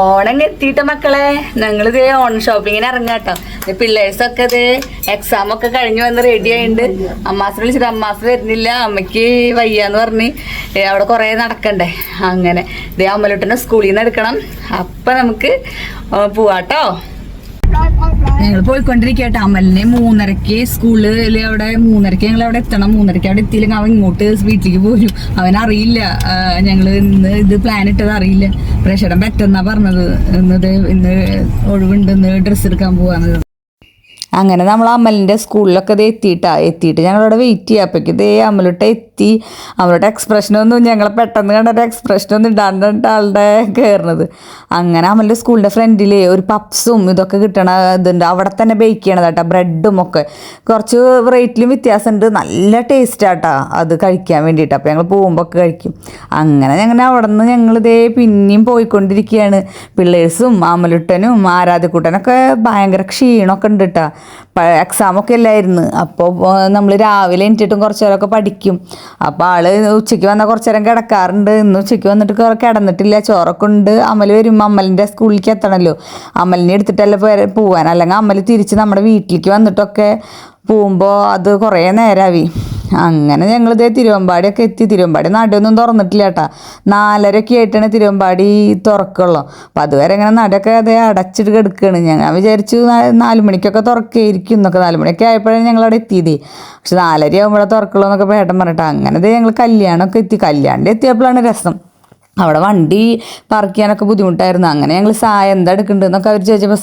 ഓണം എത്തിയിട്ട് മക്കളെ ഞങ്ങളിത് ഓൺ ഷോപ്പിങ്ങിന് ഇറങ്ങാട്ടോ. പിള്ളേഴ്സൊക്കെ ഇത് എക്സാം ഒക്കെ കഴിഞ്ഞ് വന്ന് റെഡി ആയിട്ടുണ്ട്. അമ്മാസിനെ വിളിച്ചിട്ട് അമ്മാസ് വരുന്നില്ല, അമ്മയ്ക്ക് വയ്യാന്ന് പറഞ്ഞ് അവിടെ കുറേ നടക്കണ്ടേ. അങ്ങനെ ഇത് അമ്മലോട്ടനെ സ്കൂളിൽ നിന്ന് എടുക്കണം. അപ്പം നമുക്ക് പോവാട്ടോ. ഞങ്ങൾ പോയിക്കൊണ്ടിരിക്കട്ടെ. അമലിനെ 3:30 സ്കൂളിൽ അവിടെ 3:30 ഞങ്ങൾ അവിടെ എത്തണം. 3:30 അവിടെ എത്തിയില്ലെങ്കിൽ അവൻ ഇങ്ങോട്ട് വീട്ടിലേക്ക് പോരും. അവനറിയില്ല ഞങ്ങൾ ഇന്ന് ഇത് പ്ലാൻ ഇട്ടത് അറിയില്ല. പ്രഷടം പറ്റുന്നാ പറഞ്ഞത്. ഇന്ന് ഒഴിവുണ്ട്, ഇന്ന് ഡ്രസ്സ് എടുക്കാൻ പോവാന്ന്. അങ്ങനെ നമ്മൾ അമലിൻ്റെ സ്കൂളിലൊക്കെ ഇത് എത്തിയിട്ട് ഞങ്ങളവിടെ വെയിറ്റ് ചെയ്യാം. അപ്പോഴേക്ക് ഇതേ അമലോട്ട് എത്തി. അവളുടെ എക്സ്പ്രഷനൊന്നും ഞങ്ങളെ പെട്ടെന്ന് കണ്ടൊരു എക്സ്പ്രഷനൊന്നും ഇടാണ്ട് ആളുടെ കയറുന്നത്. അങ്ങനെ അമലിൻ്റെ സ്കൂളിൻ്റെ ഫ്രണ്ടിൽ ഒരു പപ്സും ഇതൊക്കെ കിട്ടണ ഇതുണ്ട്. അവിടെ തന്നെ ബേക്ക് ചെയ്യണത് കേട്ടോ. ബ്രെഡും ഒക്കെ കുറച്ച് റേറ്റിലും വ്യത്യാസമുണ്ട്. നല്ല ടേസ്റ്റാട്ടോ അത് കഴിക്കാൻ വേണ്ടിയിട്ട്. അപ്പോൾ ഞങ്ങൾ പോകുമ്പോൾ ഒക്കെ കഴിക്കും. അങ്ങനെ അവിടെ നിന്ന് ഞങ്ങളിതേ പിന്നെയും പോയിക്കൊണ്ടിരിക്കുകയാണ്. പിള്ളേഴ്സും അമലുട്ടനും ആരാധ്യക്കൂട്ടനൊക്കെ ഭയങ്കര ക്ഷീണമൊക്കെ ഉണ്ട് കേട്ടോ. എക്സാമൊക്കെ അല്ലായിരുന്നു. അപ്പോൾ നമ്മൾ രാവിലെ എണീറ്റിട്ടും കുറച്ച് നേരമൊക്കെ പഠിക്കും. അപ്പോൾ ആള് ഉച്ചയ്ക്ക് വന്നാൽ കുറച്ച് നേരം കിടക്കാറുണ്ട്. ഇന്ന് ഉച്ചയ്ക്ക് വന്നിട്ട് കിടന്നിട്ടില്ല. ചോറൊക്കെ ഉണ്ട്. അമൽ വരുമ്പോൾ അമലിൻ്റെ സ്കൂളിലേക്ക് എത്തണമല്ലോ. അമലിനെ എടുത്തിട്ടല്ല പോവാൻ. അല്ലെങ്കിൽ അമൽ തിരിച്ച് നമ്മുടെ വീട്ടിലേക്ക് വന്നിട്ടൊക്കെ പോകുമ്പോൾ അത് കുറേ നേരമായി. അങ്ങനെ ഞങ്ങളിതേ തിരുവമ്പാടിയൊക്കെ എത്തി. തിരുവമ്പാടി നടയൊന്നും തുറന്നിട്ടില്ല കേട്ടോ. 4:30 ആയിട്ടാണ് തിരുവമ്പാടി തുറക്കുള്ളൂ. അപ്പോൾ അതുവരെ ഇങ്ങനെ നടയൊക്കെ അതേ അടച്ചിട്ട് കിടക്കുകയാണ്. ഞാൻ വിചാരിച്ചു 4 മണിക്കൊക്കെ തുറക്കുകയായിരിക്കും എന്നൊക്കെ. 4 മണിയൊക്കെ ആയപ്പോഴാണ് ഞങ്ങളവിടെ എത്തിയത്. പക്ഷെ 4:30 ആകുമ്പോഴേ തുറക്കുള്ളൂ എന്നൊക്കെ പേട്ടൻ പറഞ്ഞിട്ട് അങ്ങനെ ഞങ്ങൾ കല്യാണമൊക്കെ എത്തി. കല്യാണം എത്തിയപ്പോഴാണ് രസം. അവിടെ വണ്ടി പാർക്ക് ചെയ്യാനൊക്കെ ബുദ്ധിമുട്ടായിരുന്നു. അങ്ങനെ ഞങ്ങൾ എന്താ എടുക്കേണ്ടതെന്നൊക്കെ അവർ ചോദിച്ചപ്പോൾ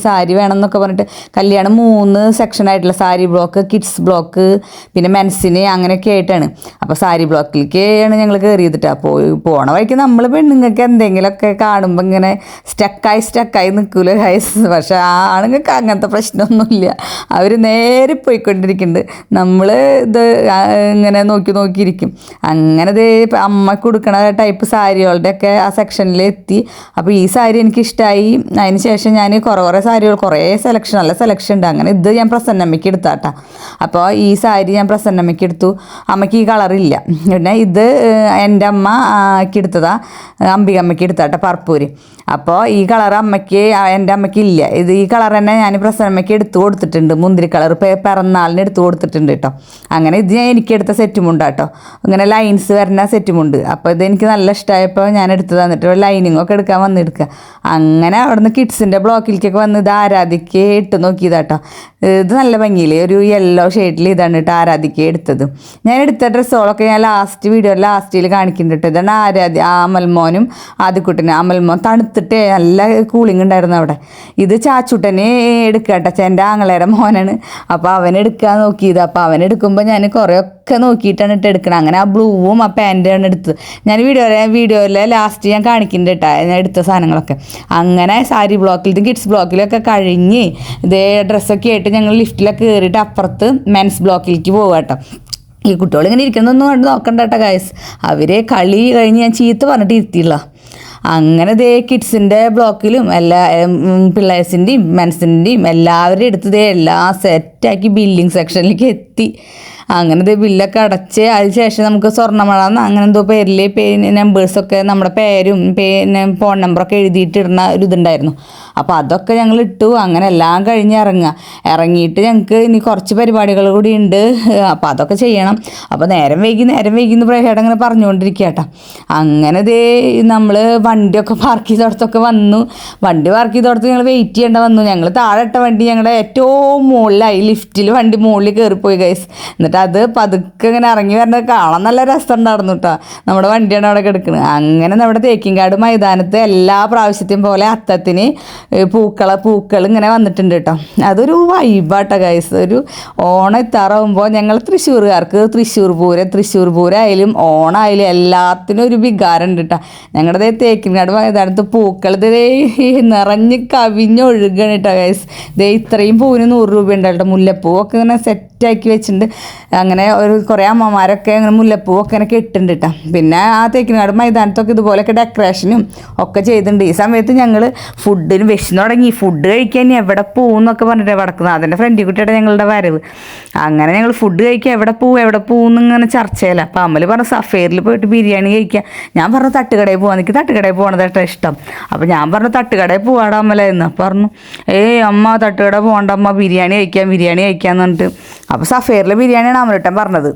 സാരി വേണം എന്നൊക്കെ പറഞ്ഞിട്ട് കല്യാണം 3 സെക്ഷനായിട്ടുള്ള സാരി ബ്ലോക്ക്, കിഡ്സ് ബ്ലോക്ക്, പിന്നെ മെൻസിന് അങ്ങനെയൊക്കെ ആയിട്ടാണ്. അപ്പോൾ സാരി ബ്ലോക്കിലേക്കാണ് ഞങ്ങൾ കയറിയതിട്ട്. അപ്പോൾ പോണ വഴിക്ക് നമ്മൾ പെണ്ണുങ്ങൾക്ക് എന്തെങ്കിലുമൊക്കെ കാണുമ്പോൾ ഇങ്ങനെ സ്റ്റക്കായി നിൽക്കൂല ഗൈസ്. പക്ഷെ ആണുങ്ങൾക്ക് അങ്ങനത്തെ പ്രശ്നമൊന്നുമില്ല. അവർ നേരെ പോയിക്കൊണ്ടിരിക്കുന്നുണ്ട്. നമ്മൾ ഇത് ഇങ്ങനെ നോക്കിയിരിക്കും. അങ്ങനെ ഇത് അമ്മ കൊടുക്കണ ടൈപ്പ് സാരികളുടെയൊക്കെ ആ സെക്ഷനിൽ എത്തി. അപ്പോൾ ഈ സാരി എനിക്കിഷ്ടമായി. അതിന് ശേഷം ഞാൻ കുറേ സാരികൾ നല്ല സെലക്ഷൻ ഉണ്ട്. അങ്ങനെ ഇത് ഞാൻ പ്രസന്നമ്മയ്ക്ക് എടുത്താട്ടാ. അപ്പോൾ ഈ സാരി ഞാൻ പ്രസന്നമ്മയ്ക്ക് എടുത്തു. അമ്മയ്ക്ക് ഈ കളറില്ല. പിന്നെ ഇത് എൻ്റെ അമ്മയ്ക്ക് എടുത്തതാ, അംബികമ്മയ്ക്ക് എടുത്താട്ടെ, പർപ്പൂര്. അപ്പോൾ ഈ കളർ എൻ്റെ അമ്മയ്ക്ക് ഇല്ല. ഈ കളർ തന്നെ ഞാൻ പ്രസന്നമ്മയ്ക്ക് എടുത്തു കൊടുത്തിട്ടുണ്ട്. മുന്തിരി കളർ പിറന്നാളിന് എടുത്തു കൊടുത്തിട്ടുണ്ട് കേട്ടോ. അങ്ങനെ ഇത് ഞാൻ എനിക്കെടുത്ത സെറ്റുമുണ്ട് കേട്ടോ. ഇങ്ങനെ ലൈൻസ് വരുന്ന സെറ്റുമുണ്ട്. അപ്പോൾ ഇത് എനിക്ക് നല്ല ഇഷ്ടമായപ്പോൾ ഞാൻ എടുത്ത് തന്നിട്ട് ലൈനിങ്ങൊക്കെ എടുക്കാൻ വന്നെടുക്കുക. അങ്ങനെ അവിടുന്ന് കിഡ്സിൻ്റെ ബ്ലോക്കിലേക്കൊക്കെ വന്ന് ഇത് ആരാധിക്ക് ഇട്ട് നോക്കിയതാട്ടോ. ഇത് നല്ല ഭംഗിയില്ലേ, ഒരു യെല്ലോ ഷെയ്ഡിൽ ഇതാണ് കേട്ടോ ആരാധിക്ക് എടുത്തത്. ഞാൻ എടുത്ത ഡ്രസ്സുകളൊക്കെ ഞാൻ ലാസ്റ്റിൽ കാണിക്കുന്നുണ്ട് കേട്ടോ. ഇതാണ് അമൽമോനും ആദ്യക്കുട്ടനും. അമൽമോൻ തണുത്തിട്ട് നല്ല കൂളിംഗ് ഉണ്ടായിരുന്നു അവിടെ. ഇത് ചാച്ചുട്ടന് എടുക്കുക കേട്ടോ. എൻ്റെ ആങ്ങളയുടെ മോനാണ്. അപ്പോൾ അവൻ എടുക്കാൻ നോക്കിയത്. അപ്പോൾ അവൻ എടുക്കുമ്പോൾ ഞാൻ കുറേയൊക്കെ നോക്കിയിട്ടാണ് എടുക്കണം. അങ്ങനെ ആ ബ്ലൂവും ആ പാൻറ്റാണ് എടുത്തത്. ഞാൻ വീഡിയോയിൽ ലാസ്റ്റ് ഞാൻ കാണിക്കുന്നുണ്ട് കേട്ടോ ഞാൻ എടുത്ത സാധനങ്ങളൊക്കെ. അങ്ങനെ സാരി ബ്ലോക്കിലും കിഡ്സ് ബ്ലോക്കിലൊക്കെ കഴിഞ്ഞ് ഇതേ ഡ്രസ്സൊക്കെ ആയിട്ട് ഞങ്ങൾ ലിഫ്റ്റിലൊക്കെ കയറിയിട്ട് അപ്പുറത്ത് മെൻസ് ബ്ലോക്കിലേക്ക് പോകുക കേട്ടോ. ഈ കുട്ടികൾ ഇങ്ങനെ ഇരിക്കുന്നൊന്നും കണ്ട് നോക്കണ്ട കേട്ടോ ഗൈസ്. അവരെ കളി കഴിഞ്ഞ് ഞാൻ ചീത്ത പറഞ്ഞിട്ട് ഇരുത്തിയില്ല. അങ്ങനെ ദേ കിഡ്സിൻ്റെ ബ്ലോക്കിലും എല്ലാ പിള്ളേഴ്സിൻ്റെയും മെൻസിൻ്റെയും എല്ലാവരും എടുത്ത് എല്ലാം സെറ്റാക്കി ബില്ലിങ് സെക്ഷനിലേക്ക് എത്തി. അങ്ങനെ ഇത് ബില്ലൊക്കെ അടച്ച് അതിന് ശേഷം നമുക്ക് സ്വർണ്ണമഴ അങ്ങനെ എന്തോ പേരിൽ നമ്പേഴ്സൊക്കെ നമ്മുടെ പേരും പിന്നെ ഫോൺ നമ്പറൊക്കെ എഴുതിയിട്ടിടുന്ന ഒരു ഇതുണ്ടായിരുന്നു. അപ്പോൾ അതൊക്കെ ഞങ്ങൾ ഇട്ടു. അങ്ങനെ എല്ലാം കഴിഞ്ഞ് ഇറങ്ങിയിട്ട് ഞങ്ങൾക്ക് ഇനി കുറച്ച് പരിപാടികൾ കൂടി ഉണ്ട്. അപ്പോൾ അതൊക്കെ ചെയ്യണം. അപ്പോൾ നേരം വൈകി എന്ന് പ്രേക്ഷകർ അങ്ങനെ പറഞ്ഞുകൊണ്ടിരിക്കുക കേട്ടോ. അങ്ങനെ ദേ നമ്മൾ വണ്ടിയൊക്കെ പാർക്ക് ചെയ്തോടത്തൊക്കെ വന്നു. വണ്ടി പാർക്ക് ചെയ്തോടത്ത് ഞങ്ങൾ വെയിറ്റ് ചെയ്യേണ്ട വന്നു. ഞങ്ങൾ താഴെ ഇട്ട വണ്ടി ഞങ്ങളുടെ ഏറ്റവും മുകളിലായി. ലിഫ്റ്റിൽ വണ്ടി മുകളിൽ കയറിപ്പോയി ഗൈസ്. എന്നിട്ട് അത് പതുക്കെ ഇങ്ങനെ ഇറങ്ങി വരുന്നത് കാണാൻ നല്ല രസം ഉണ്ടായിരുന്നു കേട്ടോ. നമ്മുടെ വണ്ടിയാണ് അവിടെ കിടക്കുന്നത്. അങ്ങനെ നമ്മുടെ തേക്കിൻകാട് മൈതാനത്ത് എല്ലാ പ്രാവശ്യത്തെയും പോലെ അത്തത്തിന് പൂക്കൾ ഇങ്ങനെ വന്നിട്ടുണ്ട് കേട്ടോ. അതൊരു വൈബാട്ടോ ഗൈസ്. ഒരു ഓണം എത്താറാവുമ്പോൾ ഞങ്ങൾ തൃശ്ശൂർകാർക്ക് തൃശ്ശൂർ പൂരായാലും ഓണമായാലും എല്ലാത്തിനും ഒരു വികാരമുണ്ട് കേട്ടോ. ഞങ്ങളുടെ തേക്കിൻകാട് മൈതാനത്ത് പൂക്കൾ നിറഞ്ഞ് കവിഞ്ഞൊഴുകണം കേട്ടോ ഗൈസ്. ഇത്രയും പൂവിന് 100 രൂപ ഉണ്ടായിട്ട് മുല്ലപ്പൂവൊക്കെ ഇങ്ങനെ സെറ്റാക്കി വെച്ചിട്ടുണ്ട്. അങ്ങനെ ഒരു കുറേ അമ്മമാരൊക്കെ ഇങ്ങനെ മുല്ലപ്പൂവൊക്കെ ഇങ്ങനെ കെട്ടുണ്ട് കേട്ടോ. പിന്നെ ആ തേക്കിൻകാട് മൈതാനത്തൊക്കെ ഇതുപോലെയൊക്കെ ഡെക്കറേഷനും ഒക്കെ ചെയ്തിട്ടുണ്ട്. ഈ സമയത്ത് ഞങ്ങൾ ഫുഡിന് വിശന്ന് തുടങ്ങി, ഫുഡ് കഴിക്കാൻ എവിടെ പോകും എന്നൊക്കെ പറഞ്ഞിട്ട് കിടക്കുന്നത്. അതിൻ്റെ ഫ്രണ്ടി കുട്ടിയുടെ ഞങ്ങളുടെ വരവ്. അങ്ങനെ ഞങ്ങൾ ഫുഡ് കഴിക്കാൻ എവിടെ പോകും എന്നിങ്ങനെ ചർച്ചയില്ല. അപ്പോൾ അമ്മൽ പറഞ്ഞു സഫേറിൽ പോയിട്ട് ബിരിയാണി കഴിക്കാം. ഞാൻ പറഞ്ഞു തട്ടുകടയിൽ പോകാൻ, എനിക്ക് തട്ടുകടയിൽ പോകണതായിട്ട് ഇഷ്ടം. അപ്പോൾ ഞാൻ പറഞ്ഞു തട്ടുകടയിൽ പോവാടാ അമ്മലെന്ന് പറഞ്ഞു. അമ്മ തട്ടുകട പോകണ്ട അമ്മ, ബിരിയാണി കഴിക്കാമെന്ന് പറഞ്ഞിട്ട്. അപ്പോൾ സഫേറിലെ ബിരിയാണിയാണ് അമരട്ടൻ പറഞ്ഞത്.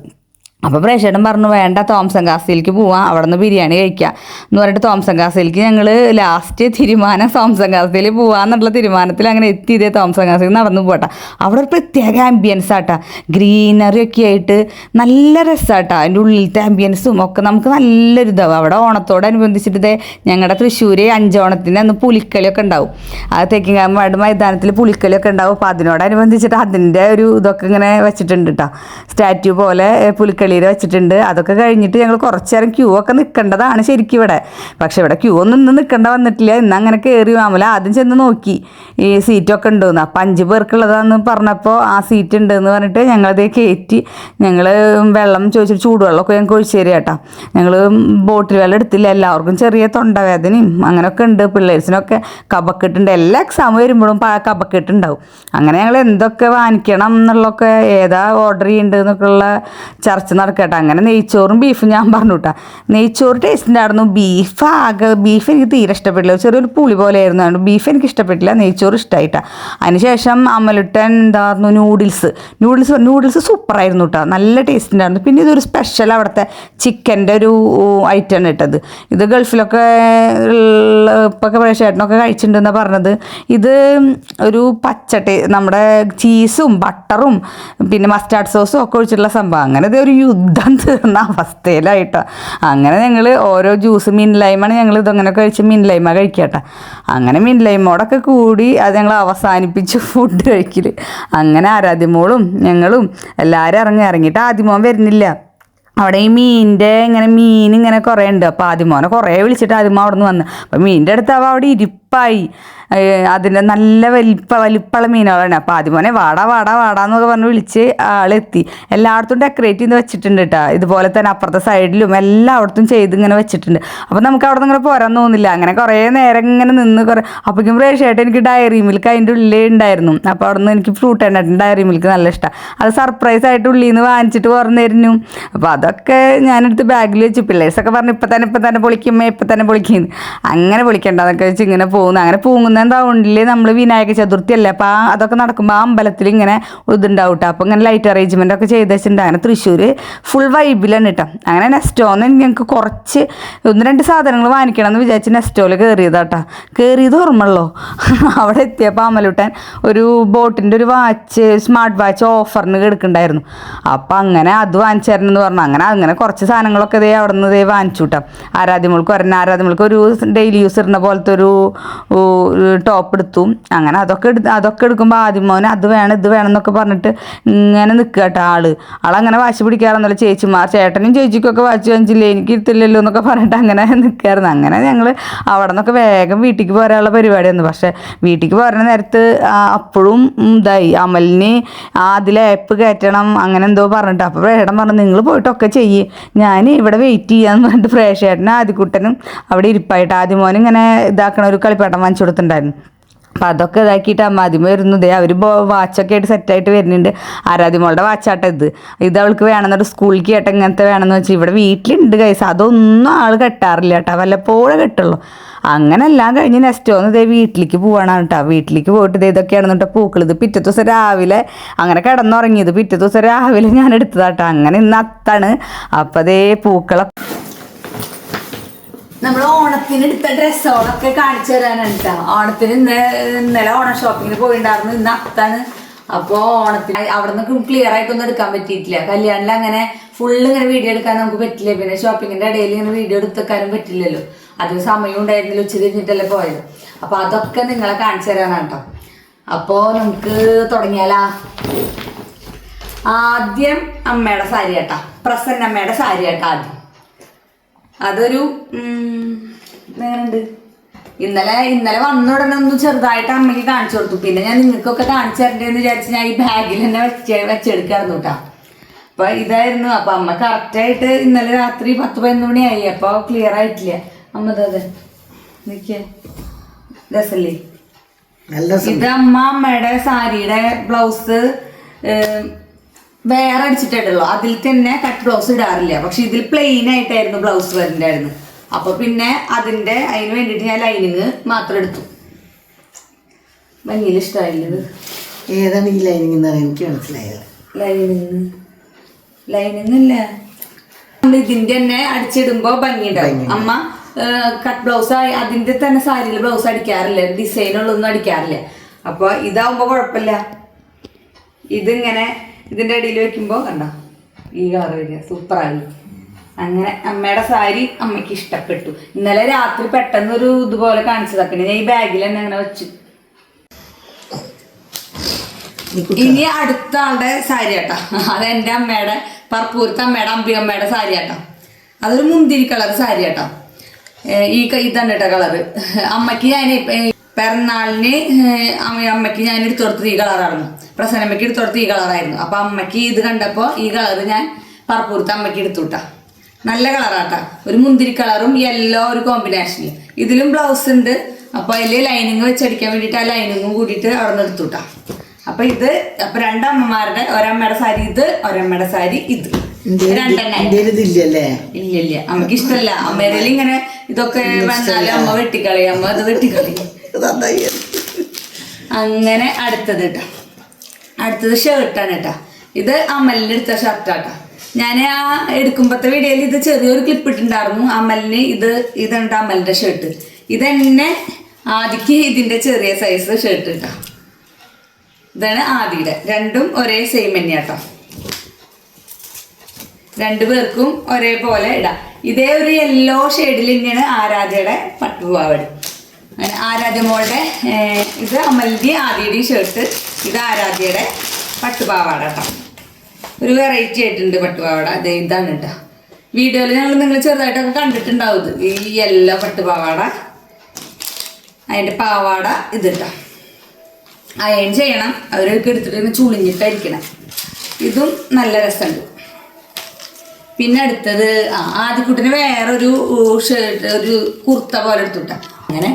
അപ്പോൾ പ്രേക്ഷകൻ പറഞ്ഞു വേണ്ട തോംസൺ കാസിലേക്ക് പോവാം, അവിടെ നിന്ന് ബിരിയാണി കഴിക്കാം എന്ന് പറഞ്ഞിട്ട് തോംസൺ കാസിലേക്ക് ഞങ്ങൾ ലാസ്റ്റ് തീരുമാനം തോംസൺ കാസിൽ പോകാമെന്നുള്ള തീരുമാനത്തിൽ അങ്ങനെ എത്തിയതേ തോംസൺ കാസിൽ നടന്നു പോകട്ടെ. അവിടെ ഒരു പ്രത്യേക ആംബിയൻസ് ആട്ടാ, ഗ്രീനറി ഒക്കെ ആയിട്ട് നല്ല രസമാട്ടാ. അതിൻ്റെ ഉള്ളിലത്തെ ആംബിയൻസും ഒക്കെ നമുക്ക് നല്ലൊരു ഇതാവും. അവിടെ ഓണത്തോടനുബന്ധിച്ചിട്ട് ഞങ്ങളുടെ തൃശ്ശൂർ 5 ഓണത്തിന് അന്ന് പുലിക്കളിയൊക്കെ ഉണ്ടാവും. അത് തെക്കിങ്ങാട് മൈതാനത്തിൽ പുലിക്കളിയൊക്കെ ഉണ്ടാവും. അപ്പോൾ അതിനോടനുബന്ധിച്ചിട്ട് അതിൻ്റെ ഒരു ഇതൊക്കെ ഇങ്ങനെ വെച്ചിട്ടുണ്ട് കേട്ടോ, സ്റ്റാറ്റ്യൂ പോലെ പുലിക്കളി വെച്ചിട്ടുണ്ട്. അതൊക്കെ കഴിഞ്ഞിട്ട് ഞങ്ങൾ കുറച്ച് നേരം ക്യൂ ഒക്കെ നിൽക്കേണ്ടതാണ് ശരിക്കും ഇവിടെ. പക്ഷെ ഇവിടെ ക്യൂ ഒന്നും ഇന്ന് നിൽക്കേണ്ട വന്നിട്ടില്ല. ഇന്ന് അങ്ങനെ കയറി മാമല ആദ്യം ചെന്ന് നോക്കി ഈ സീറ്റൊക്കെ ഉണ്ടെന്ന്. അപ്പം 5 പേർക്കുള്ളതാന്ന് പറഞ്ഞപ്പോൾ ആ സീറ്റ് ഉണ്ടെന്ന് പറഞ്ഞിട്ട് ഞങ്ങളത് കയറ്റി. ഞങ്ങൾ വെള്ളം ചോദിച്ചിട്ട് ചൂടുവെള്ളമൊക്കെ ഞങ്ങൾക്ക് ഒഴിച്ചു തരിക കേട്ടോ. ഞങ്ങൾ ബോട്ടിൽ വെള്ളം എടുത്തില്ല. എല്ലാവർക്കും ചെറിയ തൊണ്ടവേദനയും അങ്ങനെയൊക്കെ ഉണ്ട്. പിള്ളേഴ്സിനൊക്കെ കഫക്കെട്ടുണ്ട്. എല്ലാ എക്സാം വരുമ്പോഴും കഫക്കെട്ടുണ്ടാവും. അങ്ങനെ ഞങ്ങൾ എന്തൊക്കെ വാങ്ങിക്കണം എന്നുള്ളതൊക്കെ ഏതാ ഓർഡർ ചെയ്യേണ്ടതെന്നൊക്കെയുള്ള ചർച്ച നടക്കട്ടെ. അങ്ങനെ നെയ്ച്ചോറും ബീഫും ഞാൻ പറഞ്ഞു കേട്ടോ. നെയ്ച്ചോറ് ടേസ്റ്റ് ഉണ്ടായിരുന്നു. ബീഫ് എനിക്ക് തീരെ ഇഷ്ടപ്പെട്ടില്ല, ചെറിയൊരു പുളി പോലെ ആയിരുന്നു. ബീഫ് എനിക്ക് ഇഷ്ടപ്പെട്ടില്ല, നെയ്ച്ചോറ് ഇഷ്ടമായിട്ടാണ്. അതിനുശേഷം അമലുട്ടൻ എന്തായിരുന്നു നൂഡിൽസ് സൂപ്പറായിരുന്നു കേട്ടോ, നല്ല ടേസ്റ്റ് ഉണ്ടായിരുന്നു. പിന്നെ ഇതൊരു സ്പെഷ്യൽ അവിടുത്തെ ചിക്കൻ്റെ ഒരു ഐറ്റമാണ് ഇട്ടത്. ഇത് ഗൾഫിലൊക്കെ ഇപ്പൊക്കെ പ്രേക്ഷകനൊക്കെ കഴിച്ചിട്ടുണ്ടെന്നാണ് പറഞ്ഞത്. ഇത് ഒരു നമ്മുടെ ചീസും ബട്ടറും പിന്നെ മസ്റ്റാർഡ് സോസും ഒക്കെ ഒഴിച്ചിട്ടുള്ള സംഭവം. അങ്ങനെ ഇത് ഒരു യുദ്ധം തീർന്ന അവസ്ഥയിലായിട്ടാണ്. അങ്ങനെ ഞങ്ങൾ ഓരോ ജ്യൂസ് മിൻലൈമാണ് ഞങ്ങൾ ഇതങ്ങനെ കഴിച്ച് മിൻലൈമ കഴിക്കട്ടെ. അങ്ങനെ മിൻലൈമോടൊക്കെ കൂടി അത് ഞങ്ങൾ അവസാനിപ്പിച്ചു ഫുഡ് കഴിക്കൽ. അങ്ങനെ ആരാധ്യമോളും ഞങ്ങളും എല്ലാവരും ഇറങ്ങിയിട്ട് ആദ്യമോൻ വരുന്നില്ല. അവിടെ ഈ മീൻ ഇങ്ങനെ കുറേ ഉണ്ട്. അപ്പോൾ ആദ്യമോനെ കുറേ വിളിച്ചിട്ട് ആദ്യമോ അവിടെ നിന്ന് വന്ന്. അപ്പോൾ മീനിൻ്റെ അടുത്ത് അവിടെ ഇരിപ്പായി. അതിൻ്റെ നല്ല വലിപ്പമുള്ള മീനുകളാണ്. അപ്പോൾ ആദ്യമോനെ വാടാന്നൊക്കെ പറഞ്ഞ് വിളിച്ച് ആളെത്തി. എല്ലായിടത്തും ഡെക്കറേറ്റ് ചെയ്ത് വെച്ചിട്ടുണ്ട് കേട്ടോ. ഇതുപോലെ തന്നെ അപ്പുറത്തെ സൈഡിലും എല്ലായിടത്തും ചെയ്ത് ഇങ്ങനെ വെച്ചിട്ടുണ്ട്. അപ്പോൾ നമുക്ക് അവിടെ നിന്ന് ഇങ്ങനെ പോരാൻ തോന്നില്ല. അങ്ങനെ കുറേ നേരം ഇങ്ങനെ നിന്ന് അപ്പോഴേക്കും പ്രേക്ഷയായിട്ട് എനിക്ക് ഡയറി മിൽക്ക് അതിൻ്റെ ഉള്ളിൽ ഉണ്ടായിരുന്നു. അപ്പോൾ അവിടെ നിന്ന് എനിക്ക് ഫ്രൂട്ട് ഉണ്ടായിരുന്നു. ഡയറി മിൽക്ക് നല്ല ഇഷ്ടമാണ്. അത് സർപ്രൈസ് ആയിട്ട് ഉള്ളിൽ നിന്ന് വാങ്ങിച്ചിട്ട് കുറഞ്ഞിരുന്നു. അപ്പോൾ അതൊക്കെ ഞാനെടുത്ത് ബാഗിൽ വെച്ച് പിള്ളേഴ്സൊക്കെ പറഞ്ഞു ഇപ്പം തന്നെ പൊളിക്കുന്നു. അങ്ങനെ പൊളിക്കണ്ടെന്നൊക്കെ വെച്ച് ഇങ്ങനെ പോകുന്നു. അങ്ങനെ പോകുന്ന റൗണ്ടിൽ നമ്മൾ വിനായക ചതുർത്ഥി അല്ലേ, അപ്പോൾ അതൊക്കെ നടക്കുമ്പോൾ ആ അമ്പലത്തിൽ ഇങ്ങനെ ഇതുണ്ടാവും കേട്ടോ. അപ്പോൾ ഇങ്ങനെ ലൈറ്റ് അറേഞ്ച്മെൻ്റ് ഒക്കെ ചെയ്ത് വെച്ചിട്ടുണ്ട്. അങ്ങനെ തൃശ്ശൂർ ഫുൾ വൈബിലാണ് കേട്ടോ. അങ്ങനെ നെസ്റ്റോന്ന് ഞങ്ങൾക്ക് കുറച്ച് 1-2 സാധനങ്ങൾ വാങ്ങിക്കണം എന്ന് വിചാരിച്ച് നെസ്റ്റോയിൽ കയറിയതാട്ടോ. കയറിയത് ഓർമ്മയുള്ളൂ. അവിടെ എത്തിയപ്പോൾ അമലുട്ടൻ ഒരു ബോട്ടിൻ്റെ ഒരു സ്മാർട്ട് വാച്ച് ഓഫറിന് എടുക്കണ്ടായിരുന്നു. അപ്പോൾ അങ്ങനെ അത് വാങ്ങിച്ചു തരണം എന്ന് പറഞ്ഞു. അങ്ങനെ കുറച്ച് സാധനങ്ങളൊക്കെ അവിടെ നിന്ന് വാങ്ങിച്ചു കേട്ടോ. ആരാധ്യമൾക്ക് ഒരു ഡെയിലി യൂസ് ഇടുന്ന പോലത്തെ ഒരു ടോപ്പ് എടുത്തു. അങ്ങനെ അതൊക്കെ എടുക്കുമ്പോൾ ആദ്യമോനെ അത് വേണം എന്നൊക്കെ പറഞ്ഞിട്ട് ഇങ്ങനെ നിൽക്കുക കേട്ടോ. ആളങ്ങനെ വാശി പിടിക്കാറൊന്നുമില്ല. ചേട്ടനും ചേച്ചിക്കൊക്കെ വാശി വാങ്ങിച്ചില്ലേ, എനിക്ക് ഇരുത്തില്ലല്ലോ എന്നൊക്കെ പറഞ്ഞിട്ട് അങ്ങനെ നിൽക്കായിരുന്നു. അങ്ങനെ ഞങ്ങൾ അവിടെ നിന്നൊക്കെ വേഗം വീട്ടിലേക്ക് പോരാനുള്ള പരിപാടിയായിരുന്നു. പക്ഷേ വീട്ടിലേക്ക് പോരുന്ന നേരത്ത് അപ്പോഴും അമലിന് അതിൽ ആപ്പ് കയറ്റണം അങ്ങനെ എന്തോ പറഞ്ഞിട്ട്. അപ്പോൾ പ്രേഷേട്ടൻ പറഞ്ഞു നിങ്ങൾ പോയിട്ടൊക്കെ ചെയ്യ്, ഞാൻ ഇവിടെ വെയിറ്റ് ചെയ്യാന്ന് പറഞ്ഞിട്ട് പ്രേഷേട്ടനും ആദ്യക്കുട്ടനും അവിടെ ഇരിപ്പായിട്ട് ആദ്യമോനും ഇങ്ങനെ ഇതാക്കണ ഒരു കളിപ്പാട്ടം വാങ്ങിച്ചു കൊടുത്തിട്ടുണ്ടായിരുന്നു. അപ്പോൾ അതൊക്കെ ഇതാക്കിയിട്ട് ആദ്യമേ വരുന്നത് അവർ വാച്ചൊക്കെ ആയിട്ട് സെറ്റായിട്ട് വരുന്നുണ്ട്. ആരാധ്യമോളുടെ വാച്ചാട്ടം ഇത് അവൾക്ക് വേണമെന്നൊരു സ്കൂളിലേക്ക് കേട്ടോ ഇങ്ങനത്തെ വേണമെന്ന് വെച്ചാൽ ഇവിടെ വീട്ടിലുണ്ട് കൈസ്. അതൊന്നും ആൾ കെട്ടാറില്ല കേട്ടോ, വല്ലപ്പോഴും കെട്ടുള്ളൂ. അങ്ങനെ എല്ലാം കഴിഞ്ഞ് നെസ്റ്റോന്ന് വീട്ടിലേക്ക് പോവാണ് കേട്ടോ. വീട്ടിലേക്ക് പോയിട്ട് ഇതൊക്കെയാണെന്ന് കേട്ടോ പൂക്കൾ. ഇത് പിറ്റേ ദിവസം രാവിലെ അങ്ങനെ കിടന്നുറങ്ങിയത് പിറ്റേ ദിവസം രാവിലെ ഞാൻ എടുത്തതാട്ടോ. അങ്ങനെ ഇന്ന് അത്താണ്. അപ്പോൾ പൂക്കളൊക്കെ നമ്മൾ ഓണത്തിന് എടുത്ത ഡ്രസ്സുകളൊക്കെ കാണിച്ചു തരാനാണ് കേട്ടോ. ഓണത്തിന് ഇന്നലെ ഓണം ഷോപ്പിങ്ങിന് പോയിണ്ടായിരുന്നു. ഇന്ന് അത്താണ്. അപ്പോൾ ഓണത്തിന് അവിടെ നിന്ന് ക്ലിയർ ആയിട്ടൊന്നും എടുക്കാൻ പറ്റിയിട്ടില്ല. കല്യാണിൽ അങ്ങനെ ഫുള്ള് ഇങ്ങനെ വീഡിയോ എടുക്കാൻ നമുക്ക് പറ്റില്ല. പിന്നെ ഷോപ്പിങ്ങിന്റെ ഇടയിൽ ഇങ്ങനെ വീഡിയോ എടുത്തേക്കാനും പറ്റില്ലല്ലോ. അതിന് സമയം ഉണ്ടായിരുന്നില്ല, ഉച്ച തിരിഞ്ഞിട്ടല്ലേ പോയത്. അപ്പോൾ അതൊക്കെ നിങ്ങളെ കാണിച്ചു തരാനാണ് കേട്ടോ. അപ്പോൾ നമുക്ക് തുടങ്ങിയാലാ. ആദ്യം അമ്മയുടെ സാരി കേട്ടാ, പ്രസന്ന അമ്മയുടെ സാരി കേട്ടാ. ആദ്യം അതൊരു എങ്ങനെയുണ്ട്, ഇന്നലെ വന്ന ഉടനെ ഒന്ന് ചെറുതായിട്ട് അമ്മയ്ക്ക് കാണിച്ചു കൊടുത്തു. പിന്നെ ഞാൻ നിങ്ങൾക്കൊക്കെ കാണിച്ചു തരണ്ടേന്ന് വിചാരിച്ച് ഞാൻ ഈ ബാഗിൽ തന്നെ വെച്ചെടുക്കായിരുന്നു കേട്ടോ. അപ്പോൾ ഇതായിരുന്നു. അപ്പോൾ അമ്മ കറക്റ്റായിട്ട് ഇന്നലെ രാത്രി 10-11 മണിയായി. അപ്പോൾ ക്ലിയർ ആയിട്ടില്ല. അമ്മ അതെ നിൽക്കേ രസല്ലേ. ഇത് അമ്മയുടെ സാരിയുടെ ബ്ലൗസ് വേറെ അടിച്ചിട്ടുള്ളൂ, അതിൽ തന്നെ കട്ട് ബ്ലൗസ് ഇടാറില്ല. പക്ഷെ ഇതിൽ പ്ലെയിൻ ആയിട്ടായിരുന്നു ബ്ലൗസ് വരുന്നുണ്ടായിരുന്നു. അപ്പൊ പിന്നെ അതിന് വേണ്ടിയിട്ട് ഞാൻ ലൈനിങ് മാത്രം എടുത്തു. ഭംഗിയിൽ ഇഷ്ടമായില്ലത്. ഏതാണ് ഈ ലൈനിങ് എന്ന് പറയാൻ എനിക്ക് മനസ്സിലായത്. ലൈനിങ് അല്ല, നമ്മൾ ഇതിന്റെ തന്നെ അടിച്ചിടുമ്പോ ഭംഗിയുണ്ടാവും. അമ്മ കട്ട് ബ്ലൗസ് അതിന്റെ തന്നെ സാരിയിൽ ബ്ലൗസ് അടിക്കാറില്ല, ഡിസൈനുള്ളൊന്നും അടിക്കാറില്ല. അപ്പൊ ഇതാവുമ്പോ കുഴപ്പമില്ല. ഇതിങ്ങനെ ഇതിന്റെ അടിയിൽ വെക്കുമ്പോ കണ്ടോ ഈ കളർ വരിക, സൂപ്പറായി. അങ്ങനെ അമ്മയുടെ സാരി അമ്മയ്ക്ക് ഇഷ്ടപ്പെട്ടു. ഇന്നലെ രാത്രി പെട്ടെന്നൊരു ഇതുപോലെ കാണിച്ചതാ. പിന്നെ ഞാൻ ഈ ബാഗിൽ തന്നെ അങ്ങനെ വെച്ചു. ഇനി അടുത്ത ആളുടെ സാരി ആട്ടോ. അത് എൻ്റെ അമ്മയുടെ പറപ്പൂരത്തെ അമ്മയുടെ അമ്പിയമ്മയുടെ സാരി ആട്ടോ. അതൊരു മുന്തിരി കളർ സാരി ആട്ടോ. ഇതാണ് കേട്ടോ കളറ്. അമ്മയ്ക്ക് ഞാൻ പിറന്നാളിന് അമ്മയ്ക്ക് ഞാൻ എടുത്തു കൊടുത്തത് ഈ കളറായിരുന്നു. പ്രസന്നമ്മയ്ക്ക് എടുത്തു കൊടുത്തത് ഈ കളറായിരുന്നു. അപ്പൊ അമ്മയ്ക്ക് ഇത് കണ്ടപ്പോൾ ഈ കളറ് ഞാൻ പറപ്പൂരത്തെ അമ്മയ്ക്ക് എടുത്തുട്ടാ. നല്ല കളറാട്ടാ, ഒരു മുന്തിരി കളറും യെല്ലോ ഒരു കോമ്പിനേഷനിൽ. ഇതിലും ബ്ലൗസ് ഉണ്ട്. അപ്പൊ അതില് ലൈനിങ് വെച്ചടിക്കാൻ വേണ്ടിയിട്ട് ആ ലൈനിങ്ങും കൂടിയിട്ട് അവിടെ നിന്ന് എടുത്തുട്ടാ. അപ്പൊ ഇത് അപ്പൊ രണ്ടമ്മമാരുടെ, ഒരമ്മയുടെ സാരി ഇത്, ഒരമ്മയുടെ സാരി ഇത്, ഇല്ല അമ്മക്ക് ഇഷ്ടമല്ല. അമ്മേരെ ഇങ്ങനെ ഇതൊക്കെ വന്നാലും അമ്മ വെട്ടിക്കളയും, അമ്മ അത് വെട്ടിക്കളയും. അങ്ങനെ അടുത്തത് കേട്ടോ, അടുത്തത് ഷർട്ടാണ് കേട്ടോ. ഇത് അമലിന് എടുത്ത ഷർട്ടാട്ടോ. ഞാൻ ആ എടുക്കുമ്പോഴത്തെ വീഡിയോയിൽ ഇത് ചെറിയൊരു ക്ലിപ്പ് ഇട്ടുണ്ടായിരുന്നു. അമലിന് ഇതാണ് അമലിന്റെ ഷർട്ട്. ഇതെന്നെ ആദിക്ക് ഇതിന്റെ ചെറിയ സൈസ് ഷർട്ട് കേട്ടോ. ഇതാണ് ആദിയുടെ. രണ്ടും ഒരേ സെയിം തന്നെയാട്ടോ. രണ്ടുപേർക്കും ഒരേപോലെ ഇടാം. ഇതേ ഒരു യെല്ലോ ഷെയ്ഡിൽ തന്നെയാണ് ആരാധ്യയുടെ പട്ടുപാവാട. അങ്ങനെ ആരാധ്യ മോളുടെ ഇത് അമലിന്റെ ആദിയുടെ ഷർട്ട്, ഇത് ആരാധ്യയുടെ പട്ടുപാവാട കേട്ടോ. ഒരു വെറൈറ്റി ആയിട്ടുണ്ട് പട്ടുപാവാട. ഇതാണ് കേട്ടോ. വീഡിയോയിൽ നിങ്ങൾ ചെറുതായിട്ടൊക്കെ കണ്ടിട്ടുണ്ടാവും. ഈ യെല്ലോ പട്ടുപാവാട, അതിൻ്റെ പാവാട ഇത് കേട്ടോ. അയൺ ചെയ്യണം, അവരൊക്കെ എടുത്തിട്ട് ചുളിഞ്ഞിട്ടായിരിക്കണം. ഇതും നല്ല രസമുണ്ട്. പിന്നെ അടുത്തത് ആദ്യക്കുട്ടന് വേറൊരു ഷർട്ട്, ഒരു കുർത്ത പോലെ എടുത്തുട്ട. അങ്ങനെ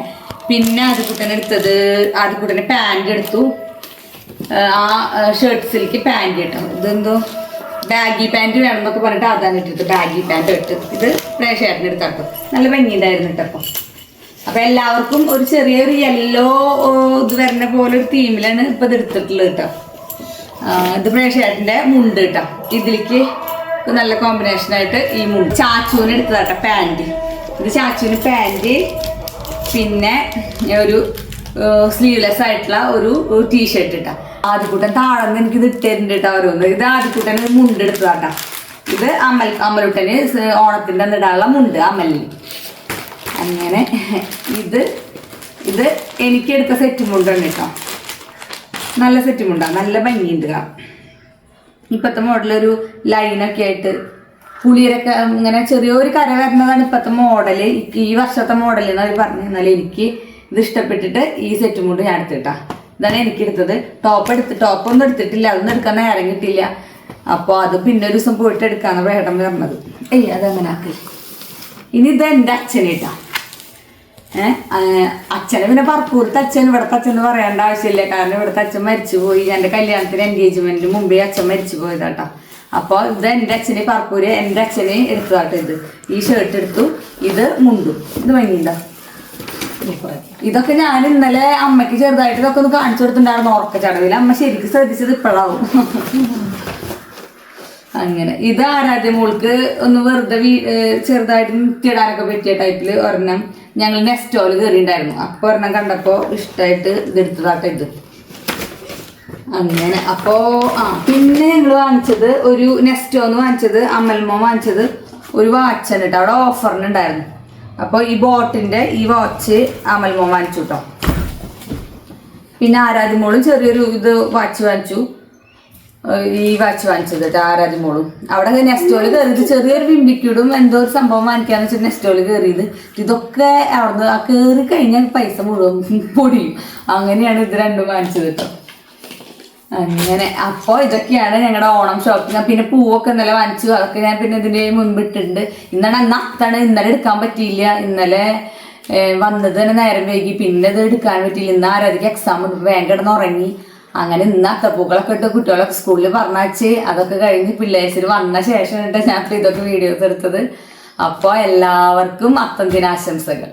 പിന്നെ ആദ്യക്കുട്ടനെ എടുത്തത്, ആദ്യക്കുട്ടനെ പാൻറ് എടുത്തു. ആ ഷർട്ട്സിലേക്ക് പാൻറ് കിട്ടും. ഇതെന്തോ ബാഗി പാൻറ് വേണമെന്നൊക്കെ പറഞ്ഞിട്ട് അതാണ് ഇട്ടിട്ട് ബാഗി പാൻറ് ഇട്ട്. ഇത് പ്രേക്ഷേട്ടന് എടുത്താട്ടോ. നല്ല ഭംഗിയുണ്ടായിരുന്നു കേട്ടോ. അപ്പൊ എല്ലാവർക്കും ഒരു ചെറിയൊരു യെല്ലോ ഇത് വരുന്ന പോലെ ഒരു തീമിലാണ് ഇപ്പൊ ഇത് എടുത്തിട്ടുള്ളത് കേട്ടോ. ഇത് പ്രേക്ഷേട്ടന്റെ മുണ്ട് കേട്ടോ. ഇതിലേക്ക് നല്ല കോമ്പിനേഷനായിട്ട് ഈ മുണ്ട് ചാച്ചുവിന് എടുത്തതാട്ടോ പാൻറ്. ഇത് ചാച്ചുവിന് പാൻറ്, പിന്നെ ഒരു സ്ലീവ്ലെസ് ആയിട്ടുള്ള ഒരു ടീഷർട്ട് ഇട്ടാ. ആദ്യക്കുട്ടൻ താഴെന്ന് എനിക്കിത് ഇട്ടിട്ടുണ്ട് കേട്ടോ ഓരോന്ന്. ഇത് ആദ്യക്കുട്ടന് മുണ്ട് എടുത്തതാട്ടാ. ഇത് അമലുട്ടന് ഓണത്തിൻ്റെ ഇടാനുള്ള മുണ്ട് അമലിന്. അങ്ങനെ ഇത് എനിക്കെടുത്ത സെറ്റ് മുണ്ടാണ് കേട്ടോ. നല്ല സെറ്റ് മുണ്ടാണ്, നല്ല ഭംഗിയുണ്ട്. ഇപ്പോഴത്തെ മോഡലൊരു ലൈനൊക്കെ ആയിട്ട് പുളിയരൊക്കെ ഇങ്ങനെ ചെറിയൊരു കര വരുന്നതാണ് ഇപ്പോഴത്തെ മോഡല്. ഈ വർഷത്തെ മോഡൽ എന്ന് അവർ പറഞ്ഞു. എന്നാലും എനിക്ക് ഇത് ഇഷ്ടപ്പെട്ടിട്ട് ഈ സെറ്റ് മുണ്ട് ഞാൻ എടുത്തിട്ടാ. ഇതാണ് എനിക്കെടുത്തത്. ടോപ്പൊന്നും എടുത്തിട്ടില്ല, അതൊന്നും എടുക്കാൻ നേരം കിട്ടിയില്ല. അപ്പോൾ അത് പിന്നെ ഒരു ദിവസം പോയിട്ട് എടുക്കാന്ന് വേടം പറഞ്ഞത്. അതങ്ങനെ ആക്കി. ഇനി ഇത് എൻ്റെ അച്ഛനേട്ടാ. അച്ഛനെ പിന്നെ പറപ്പൂരത്തെ അച്ഛൻ, ഇവിടുത്തെ അച്ഛൻ എന്ന് പറയേണ്ട ആവശ്യമില്ല. കാരണം ഇവിടുത്തെ അച്ഛൻ മരിച്ചുപോയി. എൻ്റെ കല്യാണത്തിന് എൻഗേജ്മെന്റിന് മുമ്പേ അച്ഛൻ മരിച്ചു പോയതാട്ടോ. അപ്പോൾ ഇത് എൻ്റെ അച്ഛനെ പറപ്പൂര് എൻ്റെ അച്ഛനെ എടുത്തതാട്ടോ. ഇത് ഈ ഷർട്ട് എടുത്തു, ഇത് മുണ്ടും. ഇത് ഭംഗിയുണ്ടോ? ഇതൊക്കെ ഞാൻ ഇന്നലെ അമ്മയ്ക്ക് ചെറുതായിട്ട് ഇതൊക്കെ ഒന്ന് കാണിച്ചു കൊടുത്തിട്ടുണ്ടായിരുന്നു ഉറക്ക ചടവിൽ. അമ്മ ശരിക്കും ശ്രദ്ധിച്ചത് ഇപ്പോഴാവും. അങ്ങനെ ഇത് ആരാധ്യ മോൾക്ക് ഒന്ന് വെറുതെ ചെറുതായിട്ട് നിത്യടാനൊക്കെ പറ്റിയ ടൈപ്പിൽ ഒരെണ്ണം ഞങ്ങൾ നെസ്റ്റോല് കയറിയിട്ടുണ്ടായിരുന്നു. അപ്പോൾ ഒരെണ്ണം കണ്ടപ്പോൾ ഇഷ്ടമായിട്ട് ഇതെടുത്തതാട്ടോ ഇത്. അങ്ങനെ അപ്പോൾ പിന്നെ ഞങ്ങൾ വാങ്ങിച്ചത് ഒരു നെസ്റ്റോന്ന് വാങ്ങിച്ചത്, അമൽമോ വാങ്ങിച്ചത് ഒരു വാച്ചാണ് കേട്ടോ. അവിടെ ഓഫറിനുണ്ടായിരുന്നു. അപ്പോൾ ഈ ബോട്ടിൻ്റെ ഈ വാച്ച് അമൽമോ വാങ്ങിച്ചു കേട്ടോ. പിന്നെ ആരാധ്യമോളും ചെറിയൊരു ഇത് വാച്ച് വാങ്ങിച്ചു. ഈ വാച്ച് വാങ്ങിച്ചത് കേട്ടോ ആരാധ്യമോളും. അവിടെ നെസ്റ്റോല് കയറിയത് ചെറിയൊരു ബിംബിക്യൂടും എന്തോ ഒരു സംഭവം വാങ്ങിക്കാന്ന് വെച്ചാൽ നെസ്റ്റോല് കയറിയത്. ഇതൊക്കെ അവിടുന്ന് കയറി കഴിഞ്ഞാൽ പൈസ മുഴുവൻ പൊടിയും. അങ്ങനെയാണ് ഇത് രണ്ടും വാങ്ങിച്ചത് കേട്ടോ. അങ്ങനെ അപ്പോൾ ഇതൊക്കെയാണ് ഞങ്ങളുടെ ഓണം ഷോപ്പിംഗ്. പിന്നെ പൂവൊക്കെ ഇന്നലെ വാങ്ങിച്ചു. അതൊക്കെ ഞാൻ പിന്നെ ഇതിൻ്റെ മുൻപിട്ടുണ്ട്. ഇന്നലെ എടുക്കാൻ പറ്റിയില്ല. ഇന്നലെ വന്നത് തന്നെ നേരം വൈകി, പിന്നെ ഇത് എടുക്കാൻ പറ്റിയില്ല. ഇന്ന് ആരാധിക്ക് എക്സാം ഉണ്ട്, വേഗം കിടന്ന് ഉറങ്ങി. അങ്ങനെ ഇന്ന് അത്തപ്പൂക്കളൊക്കെ ഇട്ട് കുട്ടികളൊക്കെ സ്കൂളിൽ പറഞ്ഞാച്ച് അതൊക്കെ കഴിഞ്ഞ് പിള്ളേഴ്സിൽ വന്ന ശേഷം ഞാൻ ഇതൊക്കെ വീഡിയോസ് എടുത്തത്. അപ്പോൾ എല്ലാവർക്കും അത്തം ദിനാശംസകൾ.